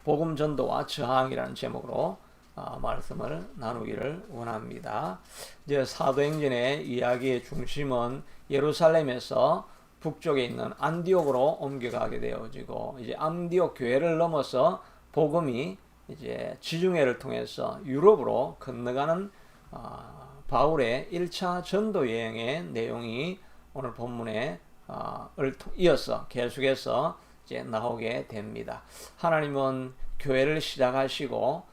복음 전도와 저항이라는 제목으로 말씀을 나누기를 원합니다. 이제 사도행전의 이야기의 중심은 예루살렘에서 북쪽에 있는 안디옥으로 옮겨가게 되어지고, 이제 안디옥 교회를 넘어서 복음이 이제 지중해를 통해서 유럽으로 건너가는 바울의 1차 전도 여행의 내용이 오늘 본문에 이어서 계속해서 이제 나오게 됩니다. 하나님은 교회를 시작하시고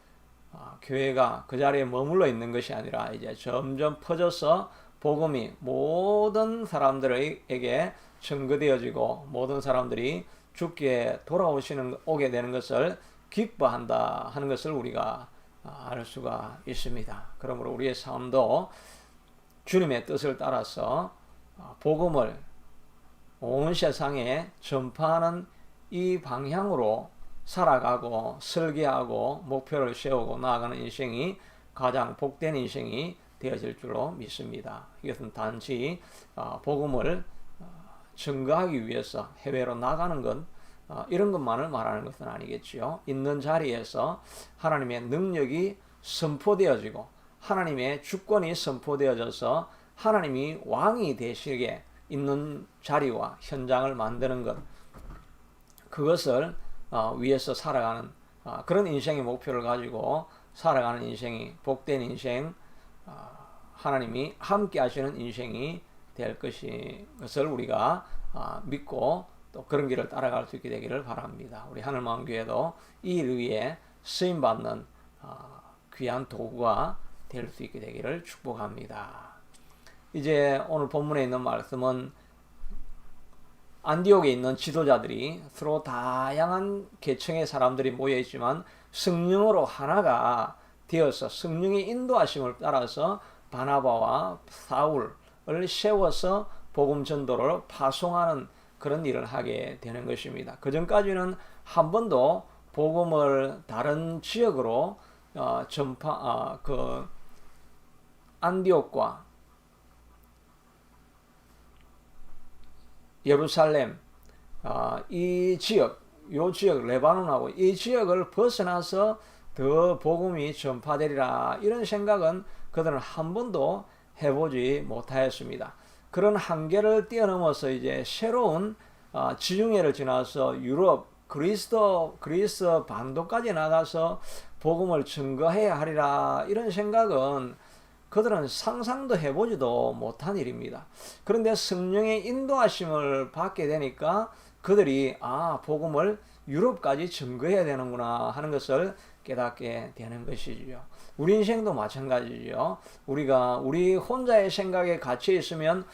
교회가 그 자리에 머물러 있는 것이 아니라 이제 점점 퍼져서 복음이 모든 사람들에게 증거되어지고 모든 사람들이 주께 오게 되는 것을 기뻐한다 하는 것을 우리가 알 수가 있습니다. 그러므로 우리의 삶도 주님의 뜻을 따라서 복음을 온 세상에 전파하는 이 방향으로 살아가고 설계하고 목표를 세우고 나아가는 인생이 가장 복된 인생이 되어질 줄로 믿습니다. 이것은 단지 복음을 증거하기 위해서 해외로 나가는 것 이런 것만을 말하는 것은 아니겠지요. 있는 자리에서 하나님의 능력이 선포되어지고 하나님의 주권이 선포되어져서 하나님이 왕이 되시게 있는 자리와 현장을 만드는 것, 그것을 위해서 살아가는 그런 인생의 목표를 가지고 살아가는 인생이 복된 인생, 하나님이 함께 하시는 인생이 될 것을 우리가 믿고 또 그런 길을 따라갈 수 있게 되기를 바랍니다. 우리 하늘마음교회도 이 일 위에 쓰임받는 귀한 도구가 될 수 있게 되기를 축복합니다. 이제 오늘 본문에 있는 말씀은 안디옥에 있는 지도자들이 서로 다양한 계층의 사람들이 모여 있지만 성령으로 하나가 되어서 성령의 인도하심을 따라서 바나바와 사울을 세워서 복음 전도를 파송하는 그런 일을 하게 되는 것입니다. 그 전까지는 한 번도 복음을 다른 지역으로 안디옥과 예루살렘 이 지역, 레바논하고 이 지역을 벗어나서 더 복음이 전파되리라 이런 생각은 그들은 한 번도 해보지 못하였습니다. 그런 한계를 뛰어넘어서 이제 새로운 지중해를 지나서 유럽, 그리스 반도까지 나가서 복음을 증거해야 하리라 이런 생각은 그들은 상상도 해보지도 못한 일입니다. 그런데 성령의 인도하심을 받게 되니까 그들이 복음을 유럽까지 증거해야 되는구나 하는 것을 깨닫게 되는 것이지요. 우리 인생도 마찬가지죠. 우리 혼자의 생각에 갇혀 있으면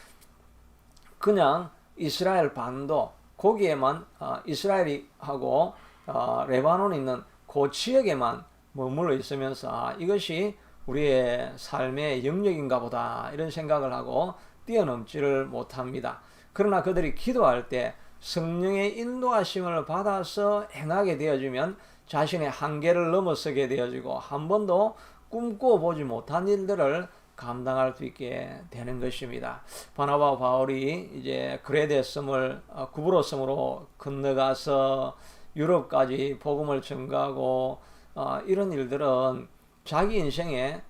그냥 이스라엘 반도 거기에만 이스라엘하고 레바논 있는 그 지역에만 머물러 있으면서 이것이 우리의 삶의 영역인가 보다 이런 생각을 하고 뛰어넘지를 못합니다. 그러나 그들이 기도할 때 성령의 인도하심을 받아서 행하게 되어지면 자신의 한계를 넘어서게 되어지고 한 번도 꿈꿔보지 못한 일들을 감당할 수 있게 되는 것입니다. 바나바와 바울이 이제 그레데섬을 구브로섬으로 건너가서 유럽까지 복음을 전가하고 이런 일들은 자기 인생에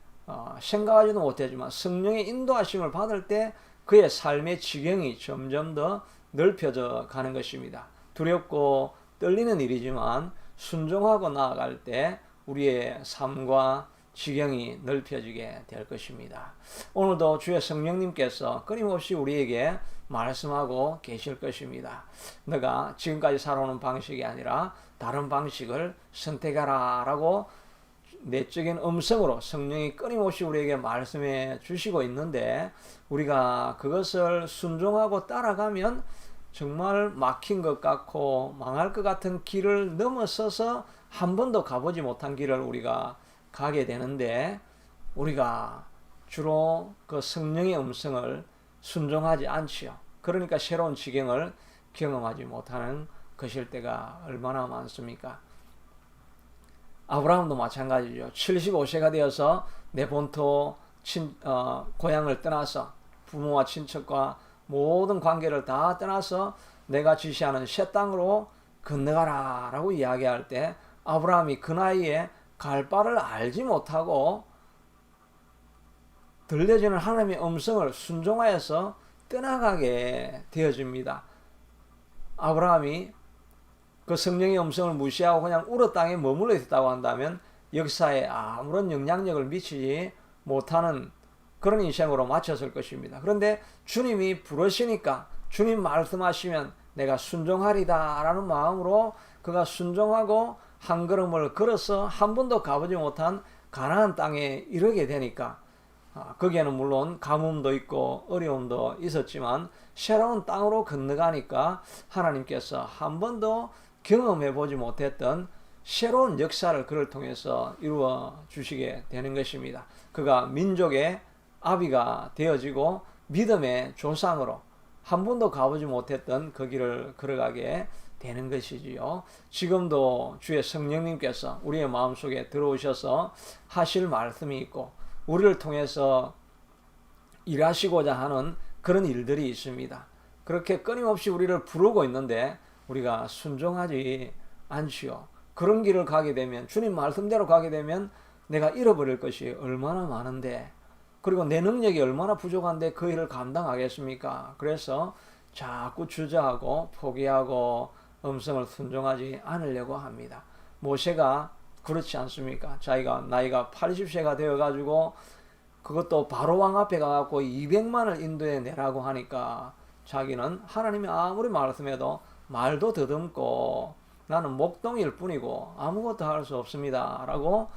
생각하지도 못했지만 성령의 인도하심을 받을 때 그의 삶의 지경이 점점 더 넓혀져 가는 것입니다. 두렵고 떨리는 일이지만 순종하고 나아갈 때 우리의 삶과 지경이 넓혀지게 될 것입니다. 오늘도 주의 성령님께서 끊임없이 우리에게 말씀하고 계실 것입니다. 너가 지금까지 살아오는 방식이 아니라 다른 방식을 선택하라 라고 내적인 음성으로 성령이 끊임없이 우리에게 말씀해 주시고 있는데 우리가 그것을 순종하고 따라가면 정말 막힌 것 같고 망할 것 같은 길을 넘어서서 한 번도 가보지 못한 길을 우리가 가게 되는데 우리가 주로 그 성령의 음성을 순종하지 않지요. 그러니까 새로운 지경을 경험하지 못하는 것일 때가 얼마나 많습니까? 아브라함도 마찬가지죠. 75세가 되어서 내 본토 고향을 떠나서 부모와 친척과 모든 관계를 다 떠나서 내가 지시하는 새 땅으로 건너가라 라고 이야기할 때 아브라함이 그 나이에 갈 바를 알지 못하고 들려지는 하나님의 음성을 순종하여서 떠나가게 되어집니다. 아브라함이 그 성령의 음성을 무시하고 그냥 우르 땅에 머물러 있었다고 한다면 역사에 아무런 영향력을 미치지 못하는 그런 인생으로 마쳤을 것입니다. 그런데 주님이 부르시니까 주님 말씀하시면 내가 순종하리다 라는 마음으로 그가 순종하고 한 걸음을 걸어서 한 번도 가보지 못한 가나안 땅에 이르게 되니까 거기에는 물론 가뭄도 있고 어려움도 있었지만 새로운 땅으로 건너가니까 하나님께서 한 번도 경험해 보지 못했던 새로운 역사를 그를 통해서 이루어 주시게 되는 것입니다. 그가 민족의 아비가 되어지고 믿음의 조상으로 한 번도 가보지 못했던 그 길을 걸어가게 되는 것이지요. 지금도 주의 성령님께서 우리의 마음속에 들어오셔서 하실 말씀이 있고 우리를 통해서 일하시고자 하는 그런 일들이 있습니다. 그렇게 끊임없이 우리를 부르고 있는데 우리가 순종하지 않지요. 그런 길을 가게 되면 주님 말씀대로 가게 되면 내가 잃어버릴 것이 얼마나 많은데 그리고 내 능력이 얼마나 부족한데 그 일을 감당하겠습니까? 그래서 자꾸 주저하고 포기하고 음성을 순종하지 않으려고 합니다. 모세가 그렇지 않습니까? 자기가 나이가 80세가 되어가지고 그것도 바로왕 앞에 가갖고 200만을 인도해 내라고 하니까 자기는 하나님이 아무리 말씀해도 말도 더듬고 나는 목동일 뿐이고 아무것도 할 수 없습니다 라고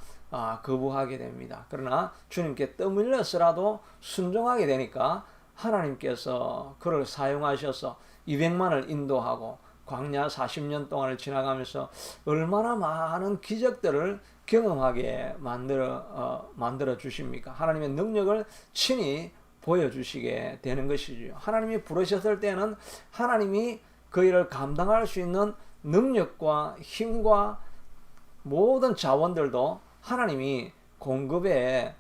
거부하게 됩니다. 그러나 주님께 떠밀려서라도 순종하게 되니까 하나님께서 그를 사용하셔서 200만을 인도하고 광야 40년 동안을 지나가면서 얼마나 많은 기적들을 경험하게 만들어 주십니까? 하나님의 능력을 친히 보여주시게 되는 것이죠. 하나님이 부르셨을 때는 하나님이 그 일을 감당할 수 있는 능력과 힘과 모든 자원들도 하나님이 공급해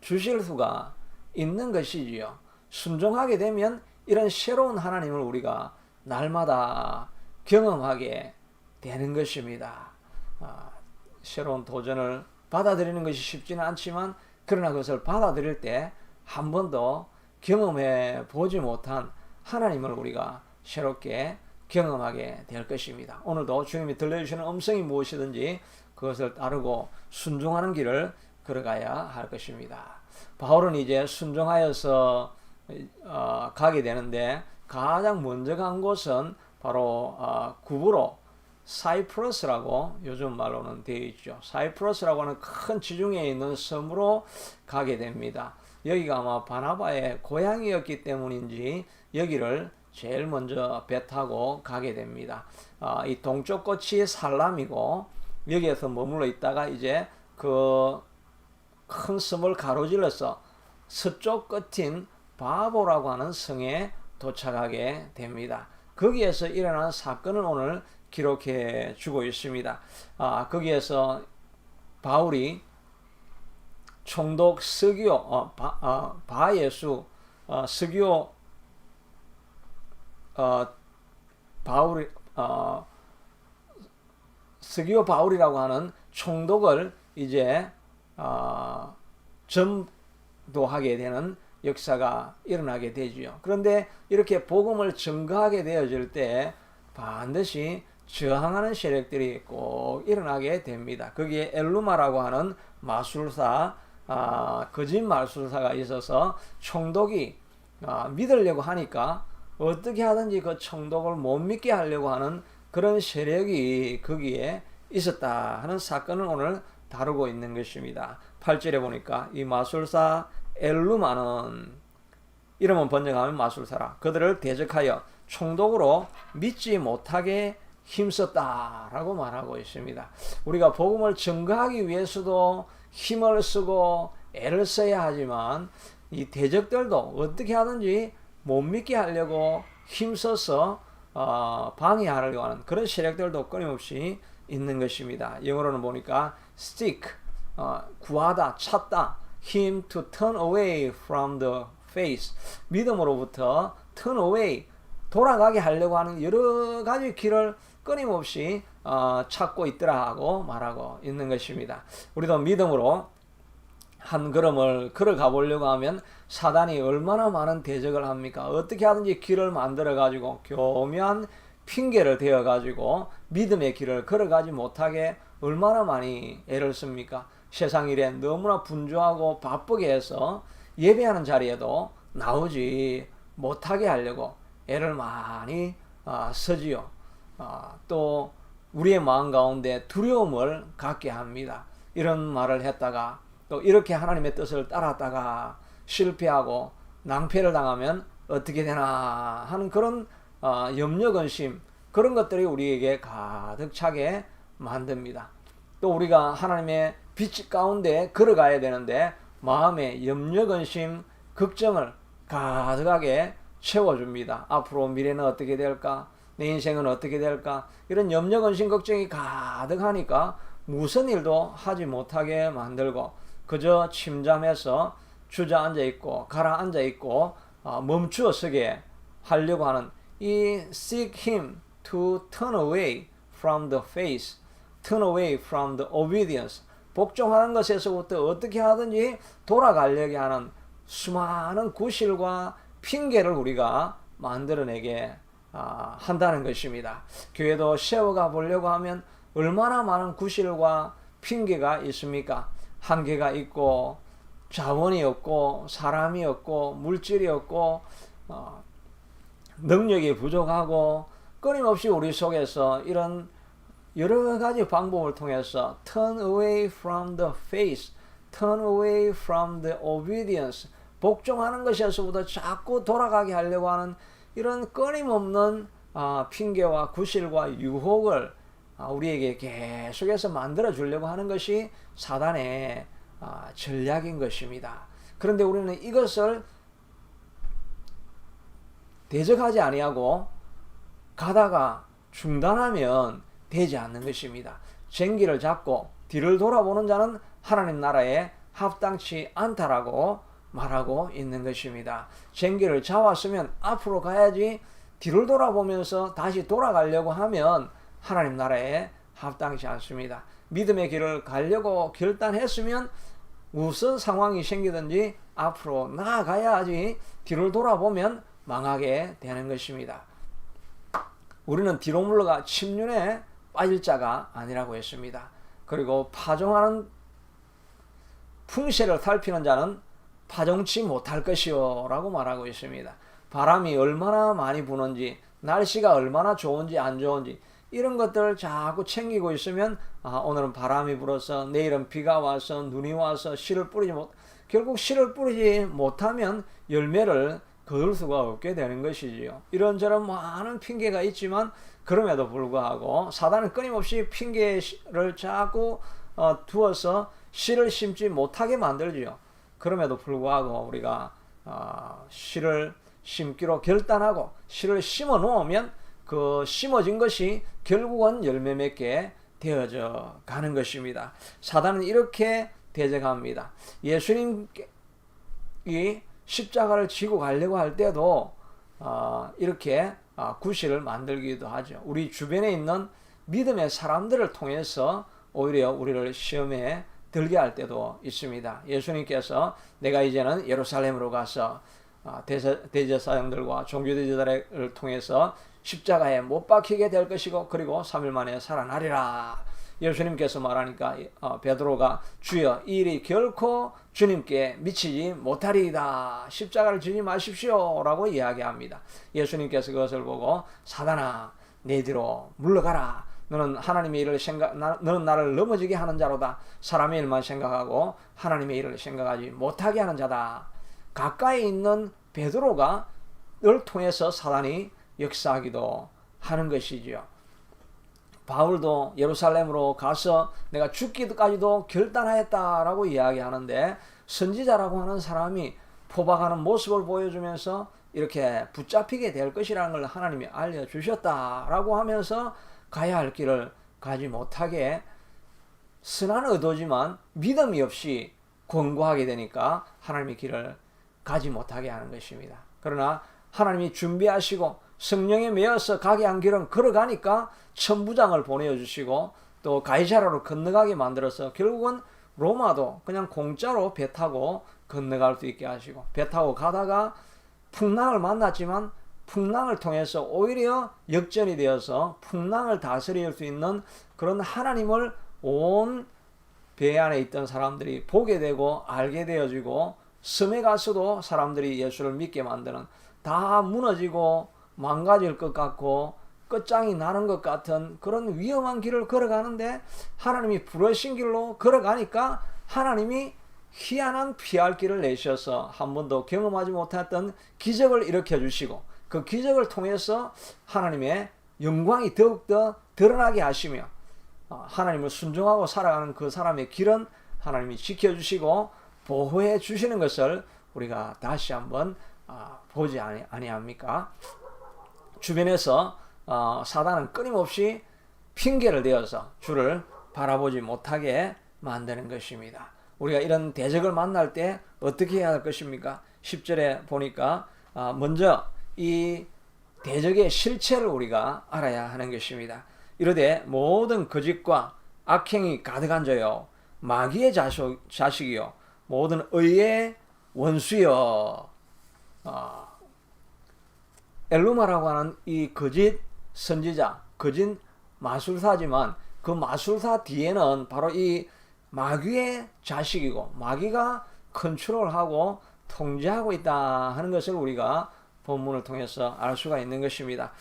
주실 수가 있는 것이지요. 순종하게 되면 이런 새로운 하나님을 우리가 날마다 경험하게 되는 것입니다. 새로운 도전을 받아들이는 것이 쉽지는 않지만 그러나 그것을 받아들일 때 한 번도 경험해 보지 못한 하나님을 우리가 새롭게 경험하게 될 것입니다. 오늘도 주님이 들려주시는 음성이 무엇이든지 그것을 따르고 순종하는 길을 걸어가야 할 것입니다. 바울은 이제 순종하여서 가게 되는데 가장 먼저 간 곳은 바로 구브로 사이프러스라고 요즘 말로는 되어 있죠. 사이프러스라고 하는 큰 지중해에 있는 섬으로 가게 됩니다. 여기가 아마 바나바의 고향이었기 때문인지 여기를 제일 먼저 배 타고 가게 됩니다. 이 동쪽 끝이 살람이고 여기에서 머물러 있다가 이제 그 큰 섬을 가로질러서 서쪽 끝인 바보라고 하는 성에 도착하게 됩니다. 거기에서 일어난 사건을 오늘 기록해 주고 있습니다. 거기에서 바울이 총독 스기오 바예수 스기오 스기오 바울이라고 하는 총독을 이제 전도하게 되는 역사가 일어나게 되지요. 그런데 이렇게 복음을 전가하게 되어질 때 반드시 저항하는 세력들이 꼭 일어나게 됩니다. 거기에 엘루마라고 하는 마술사, 거짓 마술사가 있어서 총독이 믿으려고 하니까 어떻게 하든지 그 총독을 못 믿게 하려고 하는 그런 세력이 거기에 있었다 하는 사건을 오늘 다루고 있는 것입니다. 8절에 보니까 이 마술사 엘루마는 이름은 번역하면 마술사라 그들을 대적하여 총독으로 믿지 못하게 힘썼다라고 말하고 있습니다. 우리가 복음을 전가하기 위해서도 힘을 쓰고 애를 써야 하지만 이 대적들도 어떻게 하든지 못 믿게 하려고 힘써서 방해하려고 하는 그런 세력들도 끊임없이 있는 것입니다. 영어로는 보니까 seek, 구하다, 찾다, him to turn away from the faith, 믿음으로부터 turn away, 돌아가게 하려고 하는 여러 가지 길을 끊임없이 찾고 있더라 하고 말하고 있는 것입니다. 우리도 믿음으로 한 걸음을 걸어가 보려고 하면 사단이 얼마나 많은 대적을 합니까? 어떻게 하든지 길을 만들어 가지고 교묘한 핑계를 대어 가지고 믿음의 길을 걸어가지 못하게 얼마나 많이 애를 씁니까? 세상 일에 너무나 분주하고 바쁘게 해서 예배하는 자리에도 나오지 못하게 하려고 애를 많이 쓰지요. 또 우리의 마음 가운데 두려움을 갖게 합니다. 이런 말을 했다가 또 이렇게 하나님의 뜻을 따랐다가 실패하고 낭패를 당하면 어떻게 되나 하는 그런 염려 근심, 그런 것들이 우리에게 가득 차게 만듭니다. 또 우리가 하나님의 빛 가운데 걸어가야 되는데 마음에 염려 근심 걱정을 가득하게 채워줍니다. 앞으로 미래는 어떻게 될까? 내 인생은 어떻게 될까? 이런 염려 근심 걱정이 가득하니까 무슨 일도 하지 못하게 만들고 그저 침잠해서 주저앉아 있고 가라앉아 있고 멈추어 서게 하려고 하는 이 seek him to turn away from the faith, turn away from the obedience, 복종하는 것에서부터 어떻게 하든지 돌아가려고 하는 수많은 구실과 핑계를 우리가 만들어내게 한다는 것입니다. 교회도 세워가 보려고 하면 얼마나 많은 구실과 핑계가 있습니까? 한계가 있고 자원이 없고 사람이 없고 물질이 없고 능력이 부족하고 끊임없이 우리 속에서 이런 여러 가지 방법을 통해서 turn away from the faith, turn away from the obedience, 복종하는 것에서부터 자꾸 돌아가게 하려고 하는 이런 끊임없는 핑계와 구실과 유혹을 우리에게 계속해서 만들어 주려고 하는 것이 사단의 전략인 것입니다. 그런데 우리는 이것을 대적하지 아니하고 가다가 중단하면 되지 않는 것입니다. 쟁기를 잡고 뒤를 돌아보는 자는 하나님 나라에 합당치 않다라고 말하고 있는 것입니다. 쟁기를 잡았으면 앞으로 가야지 뒤를 돌아보면서 다시 돌아가려고 하면 하나님 나라에 합당치 않습니다. 믿음의 길을 가려고 결단했으면 무슨 상황이 생기든지 앞으로 나아가야지 뒤를 돌아보면 망하게 되는 것입니다. 우리는 뒤로 물러가 침륜에 빠질 자가 아니라고 했습니다. 그리고 파종하는 풍세를 살피는 자는 파종치 못할 것이요 라고 말하고 있습니다. 바람이 얼마나 많이 부는지, 날씨가 얼마나 좋은지 안 좋은지 이런 것들을 자꾸 챙기고 있으면 오늘은 바람이 불어서 내일은 비가 와서 눈이 와서 씨를 뿌리지 못, 결국 씨를 뿌리지 못하면 열매를 거둘 수가 없게 되는 것이지요. 이런저런 많은 핑계가 있지만 그럼에도 불구하고 사단은 끊임없이 핑계를 자꾸 두어서 씨를 심지 못하게 만들지요. 그럼에도 불구하고 우리가 씨를 심기로 결단하고 씨를 심어 놓으면 그 심어진 것이 결국은 열매 맺게 되어져 가는 것입니다. 사단은 이렇게 대적합니다. 예수님이 십자가를 지고 가려고 할 때도 이렇게 구실을 만들기도 하죠. 우리 주변에 있는 믿음의 사람들을 통해서 오히려 우리를 시험에 들게 할 때도 있습니다. 예수님께서 내가 이제는 예루살렘으로 가서 대제사장들과 종교대제들을 통해서 십자가에 못 박히게 될 것이고 그리고 3일 만에 살아나리라. 예수님께서 말하니까 베드로가 주여 이 일이 결코 주님께 미치지 못하리이다. 십자가를 지지 마십시오 라고 이야기합니다. 예수님께서 그것을 보고 사단아 내 뒤로 물러가라. 너는 하나님의 일을 너는 나를 넘어지게 하는 자로다. 사람의 일만 생각하고 하나님의 일을 생각하지 못하게 하는 자다. 가까이 있는 베드로가 를 통해서 사단이 역사하기도 하는 것이지요. 바울도 예루살렘으로 가서 내가 죽기까지도 결단하였다라고 이야기하는데 선지자라고 하는 사람이 포박하는 모습을 보여주면서 이렇게 붙잡히게 될 것이라는 걸 하나님이 알려주셨다라고 하면서 가야 할 길을 가지 못하게 선한 의도지만 믿음이 없이 권고하게 되니까 하나님의 길을 가지 못하게 하는 것입니다. 그러나 하나님이 준비하시고 성령에 매여서 가게 한 길은 걸어가니까 천부장을 보내주시고 또 가이사라로 건너가게 만들어서 결국은 로마도 그냥 공짜로 배 타고 건너갈 수 있게 하시고, 배 타고 가다가 풍랑을 만났지만 풍랑을 통해서 오히려 역전이 되어서 풍랑을 다스릴 수 있는 그런 하나님을 온 배 안에 있던 사람들이 보게 되고 알게 되어지고, 섬에 가서도 사람들이 예수를 믿게 만드는, 다 무너지고 망가질 것 같고 끝장이 나는 것 같은 그런 위험한 길을 걸어가는데 하나님이 부르신 길로 걸어가니까 하나님이 희한한 피할 길을 내셔서 한 번도 경험하지 못했던 기적을 일으켜 주시고, 그 기적을 통해서 하나님의 영광이 더욱더 드러나게 하시며, 하나님을 순종하고 살아가는 그 사람의 길은 하나님이 지켜주시고 보호해 주시는 것을 우리가 다시 한번 보지 아니합니까? 주변에서 사단은 끊임없이 핑계를 대어서 주를 바라보지 못하게 만드는 것입니다. 우리가 이런 대적을 만날 때 어떻게 해야 할 것입니까? 10절에 보니까 먼저 이 대적의 실체를 우리가 알아야 하는 것입니다. 이르되 모든 거짓과 악행이 가득한 자요 마귀의 자식이요 모든 의의 원수여. 엘루마라고 하는 이 거짓 선지자, 거짓 마술사지만 그 마술사 뒤에는 바로 이 마귀의 자식이고 마귀가 컨트롤하고 통제하고 있다 하는 것을 우리가 본문을 통해서 알 수가 있는 것입니다.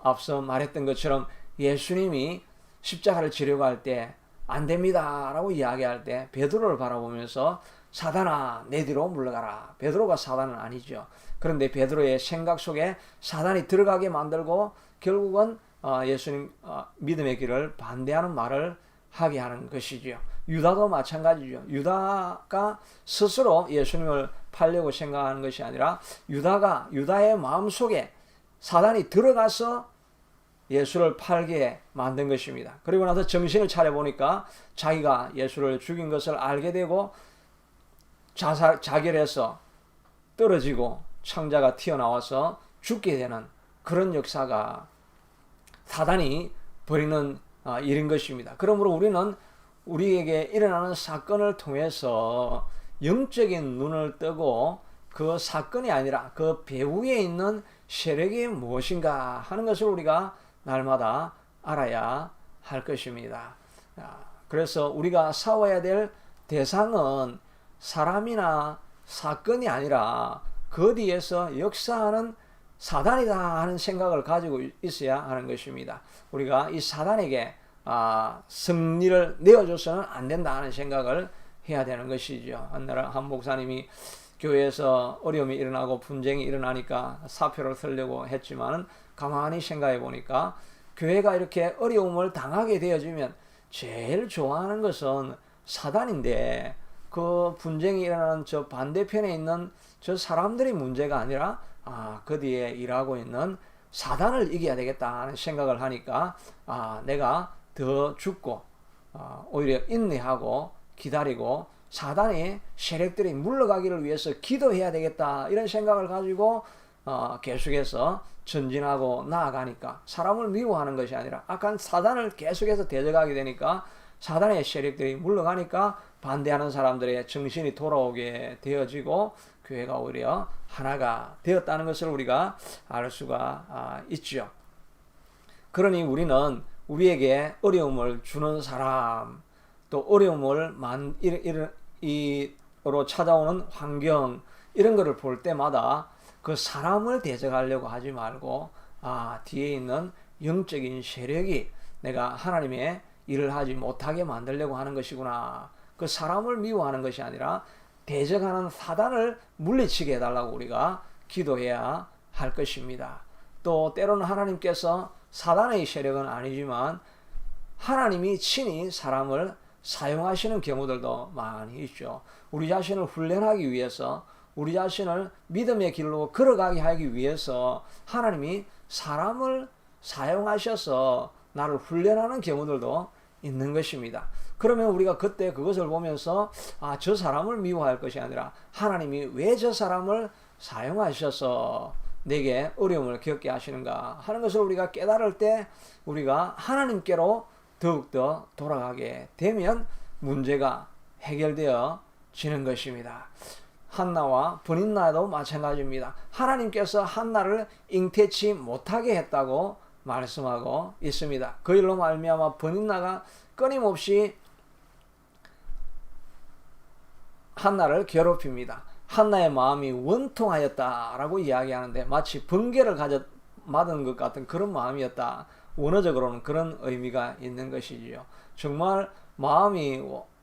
앞서 말했던 것처럼 예수님이 십자가를 지려고 할 때 안 됩니다 라고 이야기할 때 베드로를 바라보면서 사단아 내 뒤로 물러가라. 베드로가 사단은 아니죠. 그런데 베드로의 생각 속에 사단이 들어가게 만들고 결국은 예수님 믿음의 길을 반대하는 말을 하게 하는 것이죠. 유다도 마찬가지죠. 유다가 스스로 예수님을 팔려고 생각하는 것이 아니라 유다의 마음속에 사단이 들어가서 예수를 팔게 만든 것입니다. 그리고 나서 정신을 차려보니까 자기가 예수를 죽인 것을 알게 되고 자결해서 떨어지고 창자가 튀어나와서 죽게 되는 그런 역사가 사단이 벌이는 일인 것입니다. 그러므로 우리는 우리에게 일어나는 사건을 통해서 영적인 눈을 뜨고 그 사건이 아니라 그 배후에 있는 세력이 무엇인가 하는 것을 우리가 날마다 알아야 할 것입니다. 그래서 우리가 싸워야 될 대상은 사람이나 사건이 아니라 그 뒤에서 역사하는 사단이다 하는 생각을 가지고 있어야 하는 것입니다. 우리가 이 사단에게 승리를 내어줘서는 안 된다 하는 생각을 해야 되는 것이죠. 한 목사님이 교회에서 어려움이 일어나고 분쟁이 일어나니까 사표를 쓰려고 했지만 가만히 생각해 보니까 교회가 이렇게 어려움을 당하게 되어지면 제일 좋아하는 것은 사단인데 그 분쟁이 일어나는 저 반대편에 있는 저 사람들이 문제가 아니라 그 뒤에 일하고 있는 사단을 이겨야 되겠다 하는 생각을 하니까 내가 더 죽고 오히려 인내하고 기다리고 사단의 세력들이 물러가기를 위해서 기도해야 되겠다 이런 생각을 가지고 계속해서 전진하고 나아가니까 사람을 미워하는 것이 아니라 악한 사단을 계속해서 대적하게 되니까 사단의 세력들이 물러가니까 반대하는 사람들의 정신이 돌아오게 되어지고 교회가 오히려 하나가 되었다는 것을 우리가 알 수가 있죠. 그러니 우리는 우리에게 어려움을 주는 사람, 또 어려움을 이로 찾아오는 환경 이런 거를 볼 때마다 그 사람을 대적하려고 하지 말고 뒤에 있는 영적인 세력이 내가 하나님의 일을 하지 못하게 만들려고 하는 것이구나. 그 사람을 미워하는 것이 아니라 대적하는 사단을 물리치게 해달라고 우리가 기도해야 할 것입니다. 또 때로는 하나님께서 사단의 세력은 아니지만 하나님이 친히 사람을 사용하시는 경우들도 많이 있죠. 우리 자신을 훈련하기 위해서 우리 자신을 믿음의 길로 걸어가게 하기 위해서 하나님이 사람을 사용하셔서 나를 훈련하는 경우들도 있는 것입니다. 그러면 우리가 그때 그것을 보면서 저 사람을 미워할 것이 아니라 하나님이 왜 저 사람을 사용하셔서 내게 어려움을 겪게 하시는가 하는 것을 우리가 깨달을 때 우리가 하나님께로 더욱더 돌아가게 되면 문제가 해결되어지는 것입니다. 한나와 브닛나도 마찬가지입니다. 하나님께서 한나를 잉태치 못하게 했다고 말씀하고 있습니다. 그 일로 말미암아 브닛나가 끊임없이 한나를 괴롭힙니다. 한나의 마음이 원통하였다라고 이야기하는데 마치 번개를 맞은 것 같은 그런 마음이었다. 원어적으로는 그런 의미가 있는 것이지요. 정말 마음이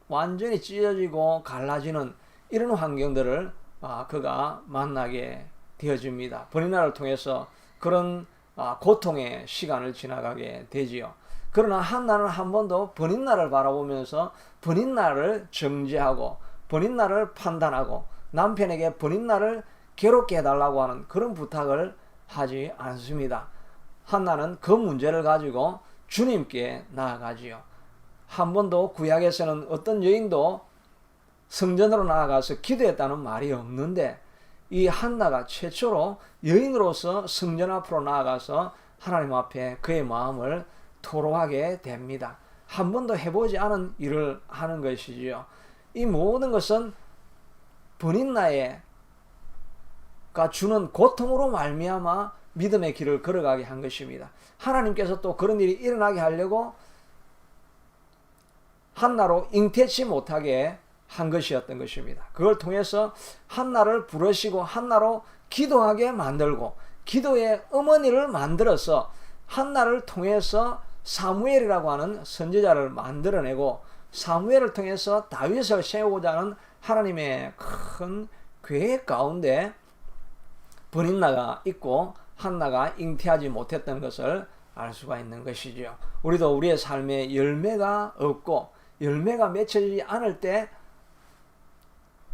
완전히 찢어지고 갈라지는 이런 환경들을 그가 만나게 되어집니다. 브닛나를 통해서 그런 고통의 시간을 지나가게 되지요. 그러나 한나는 한 번도 브닛나를 바라보면서 브닛나를 정죄하고 브닛나를 판단하고 남편에게 브닛나를 괴롭게 해달라고 하는 그런 부탁을 하지 않습니다. 한나는 그 문제를 가지고 주님께 나아가지요. 한 번도 구약에서는 어떤 여인도 성전으로 나아가서 기도했다는 말이 없는데 이 한나가 최초로 여인으로서 성전 앞으로 나아가서 하나님 앞에 그의 마음을 토로하게 됩니다. 한 번도 해보지 않은 일을 하는 것이지요. 이 모든 것은 브닛나가 주는 고통으로 말미암아 믿음의 길을 걸어가게 한 것입니다. 하나님께서 또 그런 일이 일어나게 하려고 한나로 잉태치 못하게 한 것이었던 것입니다. 그걸 통해서 한나를 부르시고 한나로 기도하게 만들고 기도의 어머니를 만들어서 한나를 통해서 사무엘이라고 하는 선지자를 만들어내고 사무엘을 통해서 다윗을 세우고자 하는 하나님의 큰 계획 가운데 브닛나가 있고 한나가 잉태하지 못했던 것을 알 수가 있는 것이죠. 우리도 우리의 삶에 열매가 없고 열매가 맺혀지지 않을 때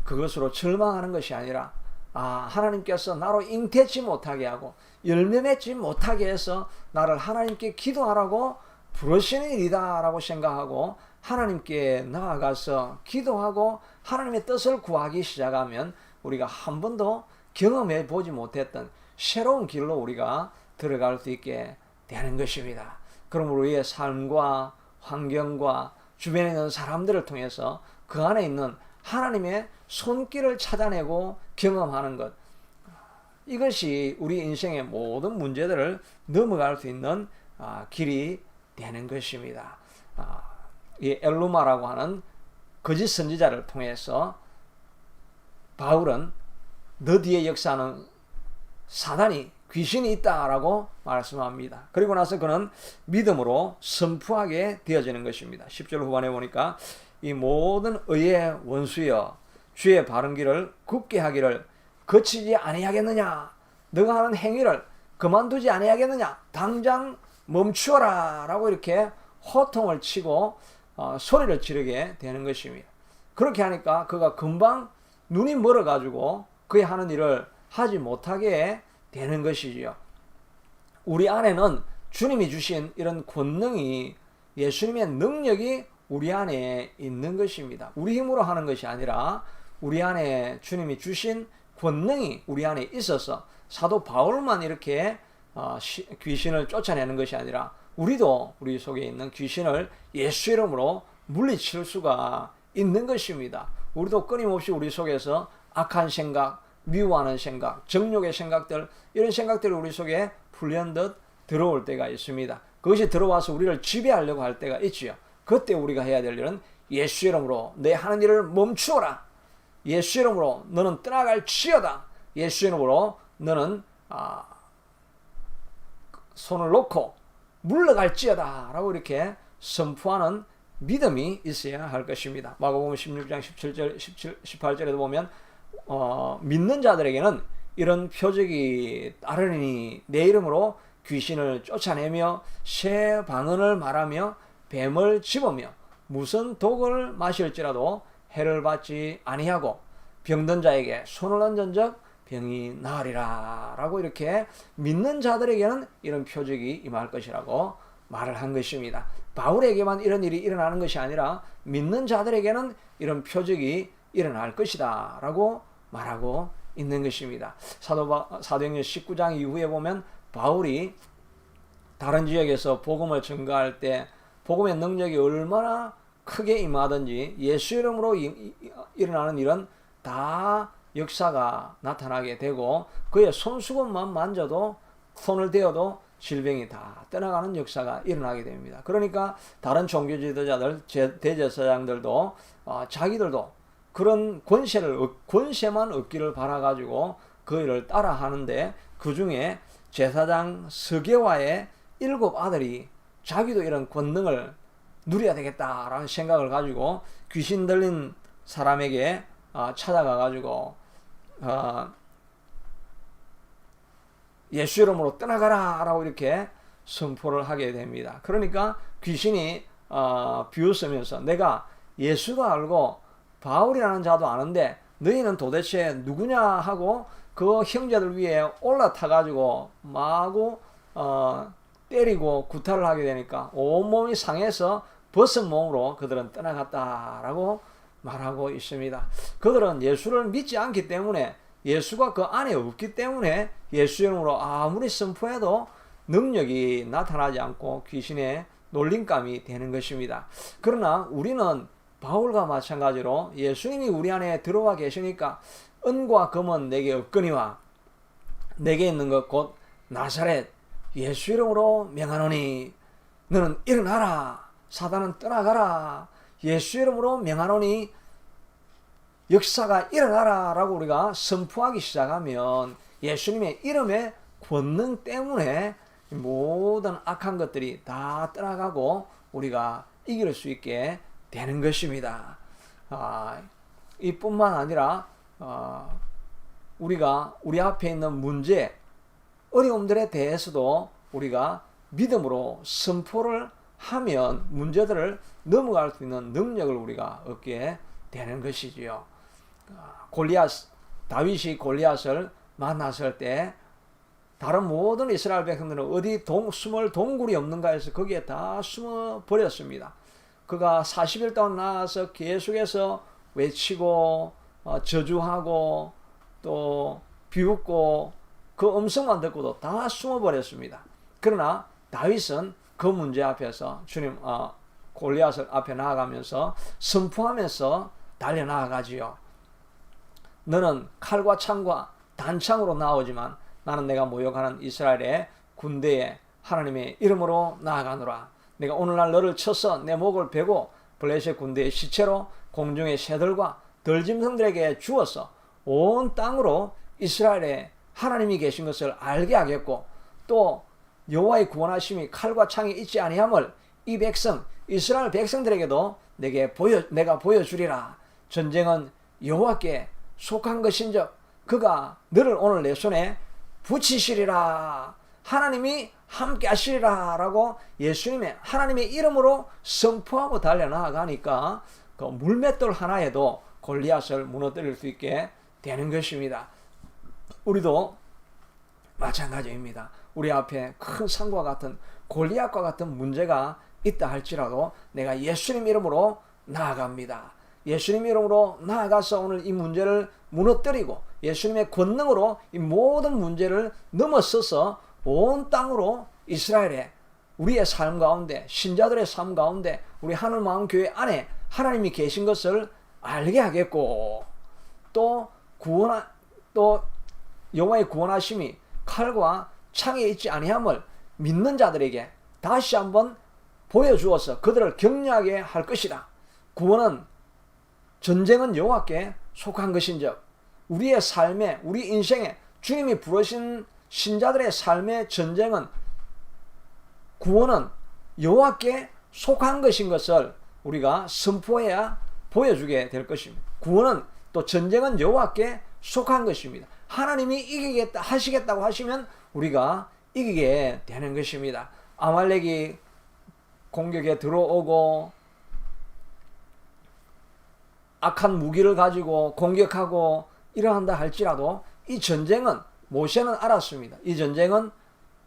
그것으로 절망하는 것이 아니라 하나님께서 나로 잉태치 못하게 하고 열매 맺지 못하게 해서 나를 하나님께 기도하라고 부르시는 일이다 라고 생각하고 하나님께 나아가서 기도하고 하나님의 뜻을 구하기 시작하면 우리가 한 번도 경험해 보지 못했던 새로운 길로 우리가 들어갈 수 있게 되는 것입니다. 그럼 우리의 삶과 환경과 주변에 있는 사람들을 통해서 그 안에 있는 하나님의 손길을 찾아내고 경험하는 것, 이것이 우리 인생의 모든 문제들을 넘어갈 수 있는 길이 되는 것입니다. 이 엘루마라고 하는 거짓 선지자를 통해서 바울은 너 뒤에 역사하는 사단이 귀신이 있다라고 말씀합니다. 그리고 나서 그는 믿음으로 선포하게 되어지는 것입니다. 10절 후반에 보니까 이 모든 의의 원수여 주의 바른 길을 굽게 하기를 거치지 아니하겠느냐, 너가 하는 행위를 그만두지 아니하겠느냐, 당장 멈추어라 라고 이렇게 호통을 치고 소리를 지르게 되는 것입니다. 그렇게 하니까 그가 금방 눈이 멀어가지고 그의 하는 일을 하지 못하게 되는 것이지요. 우리 안에는 주님이 주신 이런 권능이, 예수님의 능력이 우리 안에 있는 것입니다. 우리 힘으로 하는 것이 아니라 우리 안에 주님이 주신 권능이 우리 안에 있어서 사도 바울만 이렇게 귀신을 쫓아내는 것이 아니라 우리도 우리 속에 있는 귀신을 예수 이름으로 물리칠 수가 있는 것입니다. 우리도 끊임없이 우리 속에서 악한 생각, 미워하는 생각, 정욕의 생각들, 이런 생각들이 우리 속에 불현듯 들어올 때가 있습니다. 그것이 들어와서 우리를 지배하려고 할 때가 있지요. 그때 우리가 해야 될 일은 예수 이름으로 내 하는 일을 멈추어라. 예수 이름으로 너는 떠나갈지어다. 예수 이름으로 너는 손을 놓고 물러갈지어다 라고 이렇게 선포하는 믿음이 있어야 할 것입니다. 마가복음 16장 17절, 18절에도 보면 믿는 자들에게는 이런 표적이 따르니 내 이름으로 귀신을 쫓아내며 새 방언을 말하며 뱀을 집으며 무슨 독을 마실지라도 해를 받지 아니하고 병든 자에게 손을 얹은적 병이 나으리라 라고 이렇게 믿는 자들에게는 이런 표적이 임할 것이라고 말을 한 것입니다. 바울에게만 이런 일이 일어나는 것이 아니라 믿는 자들에게는 이런 표적이 일어날 것이다 라고 말하고 있는 것입니다. 사도행전 19장 이후에 보면 바울이 다른 지역에서 복음을 전가할 때 복음의 능력이 얼마나 크게 임하든지 예수 이름으로 일어나는 일은 다 역사가 나타나게 되고 그의 손수건만 만져도 손을 대어도 질병이 다 떠나가는 역사가 일어나게 됩니다. 그러니까 다른 종교 지도자들, 대제사장들도 자기들도 그런 권세만 얻기를 바라가지고 그 일을 따라 하는데 그 중에 제사장 스게와의 7 아들이 자기도 이런 권능을 누려야 되겠다라는 생각을 가지고 귀신 들린 사람에게 찾아가 가지고 예수 이름으로 떠나가라 라고 이렇게 선포를 하게 됩니다. 그러니까 귀신이 비웃으면서 내가 예수도 알고 바울이라는 자도 아는데 너희는 도대체 누구냐 하고 그 형제들 위에 올라타 가지고 마구 때리고 구타를 하게 되니까 온몸이 상해서 벗은 몸으로 그들은 떠나갔다라고 말하고 있습니다. 그들은 예수를 믿지 않기 때문에 예수가 그 안에 없기 때문에 예수 이름으로 아무리 선포해도 능력이 나타나지 않고 귀신의 놀림감이 되는 것입니다. 그러나 우리는 바울과 마찬가지로 예수님이 우리 안에 들어와 계시니까 은과 금은 내게 없거니와 내게 있는 것 곧 나사렛 예수 이름으로 명하노니 너는 일어나라 사단은 떠나가라 예수 이름으로 명하노니 역사가 일어나라 라고 우리가 선포하기 시작하면 예수님의 이름의 권능 때문에 모든 악한 것들이 다 떠나가고 우리가 이길 수 있게 되는 것입니다. 이뿐만 아니라 우리가 우리 앞에 있는 문제, 어려움들에 대해서도 우리가 믿음으로 선포를 하면 문제들을 넘어갈 수 있는 능력을 우리가 얻게 되는 것이지요. 다윗이 골리앗을 만났을 때 다른 모든 이스라엘 백성들은 어디 숨을 동굴이 없는가 해서 거기에 다 숨어 버렸습니다. 그가 40일 동안 나와서 계속해서 외치고 저주하고 또 비웃고 그 음성만 듣고도 다 숨어 버렸습니다. 그러나 다윗은 그 문제 앞에서 주님 골리앗을 앞에 나아가면서 선포하면서 달려나아가지요. 너는 칼과 창과 단창으로 나오지만 나는 내가 모욕하는 이스라엘의 군대에 하나님의 이름으로 나아가노라. 내가 오늘날 너를 쳐서 내 목을 베고 블레셋 군대의 시체로 공중의 새들과 들짐승들에게 주어서 온 땅으로 이스라엘에 하나님이 계신 것을 알게 하겠고 또 여호와의 구원하심이 칼과 창에 있지 아니함을 이 백성 이스라엘 백성들에게도 내가 보여주리라. 전쟁은 여호와께 속한 것인즉 그가 너를 오늘 내 손에 붙이시리라. 하나님이 함께 하시리라 라고 예수님의 하나님의 이름으로 선포하고 달려나가니까 그 물맷돌 하나에도 골리앗을 무너뜨릴 수 있게 되는 것입니다. 우리도 마찬가지입니다. 우리 앞에 큰 산과 같은 골리앗과 같은 문제가 있다 할지라도 내가 예수님 이름으로 나아갑니다. 예수님 이름으로 나아가서 오늘 이 문제를 무너뜨리고 예수님의 권능으로 이 모든 문제를 넘어서서 온 땅으로 이스라엘에 우리의 삶 가운데 신자들의 삶 가운데 우리 하늘마음교회 안에 하나님이 계신 것을 알게 하겠고 또 여호와의 구원하심이 칼과 창에 있지 아니함을 믿는 자들에게 다시 한번 보여주어서 그들을 격려하게 할 것이다. 전쟁은 여호와께 속한 것인즉 우리의 삶에 우리 인생에 주님이 부르신 신자들의 삶의 전쟁은 구원은 여호와께 속한 것인 것을 우리가 선포해야 보여주게 될 것입니다. 구원은 또 전쟁은 여호와께 속한 것입니다. 하나님이 이기겠다 하시겠다고 하시면 우리가 이기게 되는 것입니다. 아말렉이 공격에 들어오고 악한 무기를 가지고 공격하고 이러한다 할지라도 이 전쟁은 모세는 알았습니다. 이 전쟁은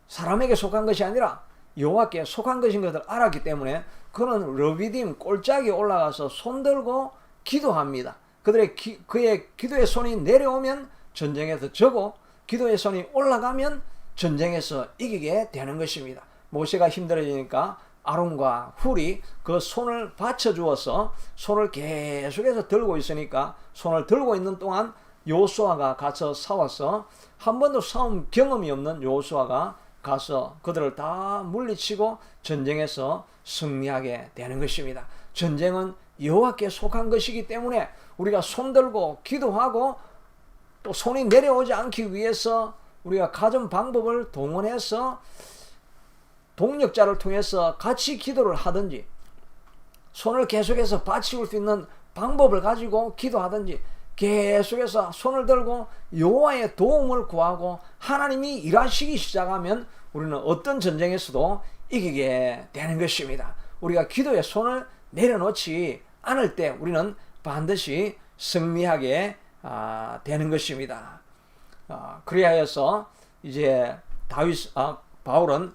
사람에게 속한 것이 아니라 여호와께 속한 것인 것을 알았기 때문에 그는 르비딤 골짜기에 올라가서 손들고 기도합니다. 그의 기도의 손이 내려오면 전쟁에서 져고 기도의 손이 올라가면 전쟁에서 이기게 되는 것입니다. 모세가 힘들어지니까 아론과 훌이 그 손을 받쳐주어서 손을 계속해서 들고 있으니까 손을 들고 있는 동안 여호수아가 가서 싸워서 한 번도 싸움 경험이 없는 여호수아가 가서 그들을 다 물리치고 전쟁에서 승리하게 되는 것입니다. 전쟁은 여호와께 속한 것이기 때문에 우리가 손들고 기도하고 또 손이 내려오지 않기 위해서 우리가 가진 방법을 동원해서 동력자를 통해서 같이 기도를 하든지 손을 계속해서 받치울 수 있는 방법을 가지고 기도하든지 계속해서 손을 들고 여호와의 도움을 구하고 하나님이 일하시기 시작하면 우리는 어떤 전쟁에서도 이기게 되는 것입니다. 우리가 기도에 손을 내려놓지 않을 때 우리는 반드시 승리하게 되는 것입니다. 그리하여서 이제 바울은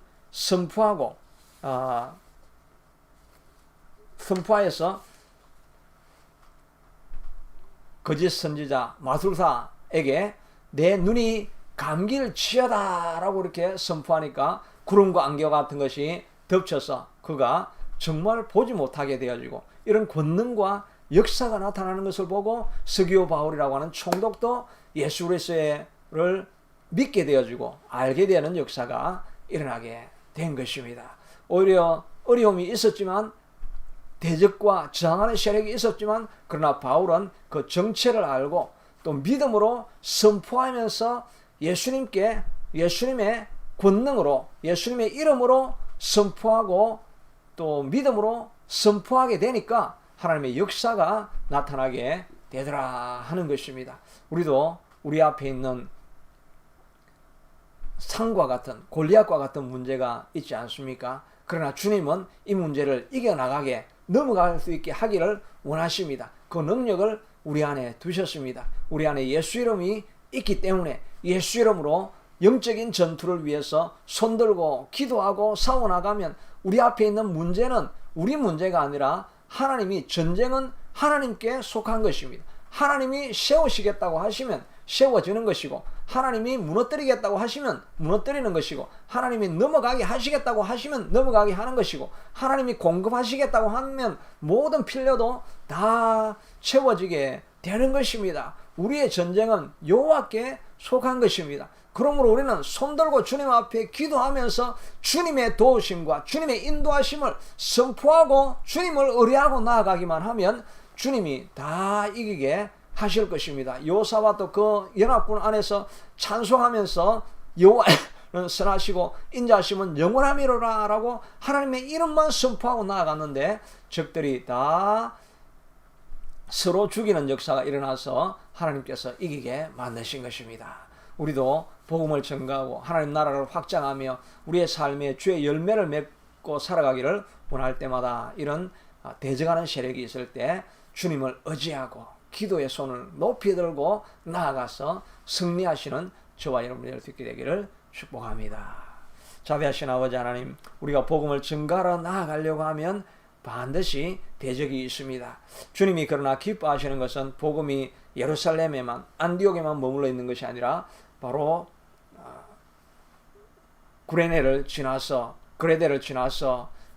선포하여서 거짓 선지자 마술사에게 내 눈이 감기를 치여다라고 이렇게 선포하니까 구름과 안개 같은 것이 덮쳐서 그가 정말 보지 못하게 되어지고 이런 권능과 역사가 나타나는 것을 보고 스기오 바울이라고 하는 총독도 예수 그리스도를 믿게 되어지고 알게 되는 역사가 일어나게 된 것입니다. 오히려 어려움이 있었지만 대적과 저항하는 세력이 있었지만 그러나 바울은 그 정체를 알고 또 믿음으로 선포하면서 예수님의 권능으로 예수님의 이름으로 선포하고 또 믿음으로 선포하게 되니까 하나님의 역사가 나타나게 되더라 하는 것입니다. 우리도 우리 앞에 있는 산과 같은 골리앗과 같은 문제가 있지 않습니까? 그러나 주님은 이 문제를 이겨나가게 넘어갈 수 있게 하기를 원하십니다. 그 능력을 우리 안에 두셨습니다. 우리 안에 예수 이름이 있기 때문에 예수 이름으로 영적인 전투를 위해서 손들고 기도하고 싸워나가면 우리 앞에 있는 문제는 우리 문제가 아니라 하나님이 전쟁은 하나님께 속한 것입니다. 하나님이 세우시겠다고 하시면 세워지는 것이고 하나님이 무너뜨리겠다고 하시면 무너뜨리는 것이고 하나님이 넘어가게 하시겠다고 하시면 넘어가게 하는 것이고 하나님이 공급하시겠다고 하면 모든 필요도 다 채워지게 되는 것입니다. 우리의 전쟁은 여호와께 속한 것입니다. 그러므로 우리는 손들고 주님 앞에 기도하면서 주님의 도우심과 주님의 인도하심을 선포하고 주님을 의뢰하고 나아가기만 하면 주님이 다 이기게 하실 것입니다. 여호사밧도 그 연합군 안에서 찬송하면서 여호와는 선하시고 인자하심은 영원함이로라 라고 하나님의 이름만 선포하고 나아갔는데 적들이 다 서로 죽이는 역사가 일어나서 하나님께서 이기게 만드신 것입니다. 우리도 복음을 전가하고 하나님 나라를 확장하며 우리의 삶에 주의 열매를 맺고 살아가기를 원할 때마다 이런 대적하는 세력이 있을 때 주님을 의지하고 기도의 손을 높이 들고 나아가서 승리하시는 저와 여러분이 될 수 있게 되기를 축복합니다. 자비하신 아버지 하나님, 우리가 복음을 전가하러 나아가려고 하면 반드시 대적이 있습니다. 주님이 그러나 기뻐하시는 것은 복음이 예루살렘에만 안디옥에만 머물러 있는 것이 아니라 바로 그레데를 지나서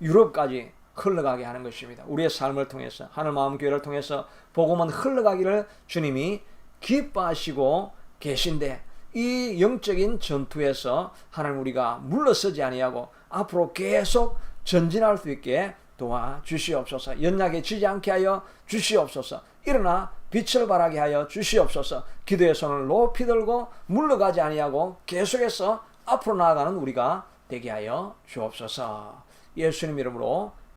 유럽까지 흘러가게 하는 것입니다. 우리의 삶을 통해서 하늘마음교회를 통해서 복음은 흘러가기를 주님이 기뻐하시고 계신데 이 영적인 전투에서 하나님 우리가 물러서지 아니하고 앞으로 계속 전진할 수 있게 도와주시옵소서. 연약해 지지 않게 하여 주시옵소서. 일어나 빛을 발하게 하여 주시옵소서. 기도의 손을 높이 들고 물러가지 아니하고 계속해서 앞으로 나아가는 우리가 되게 하여 주옵소서. 예수님 이름으로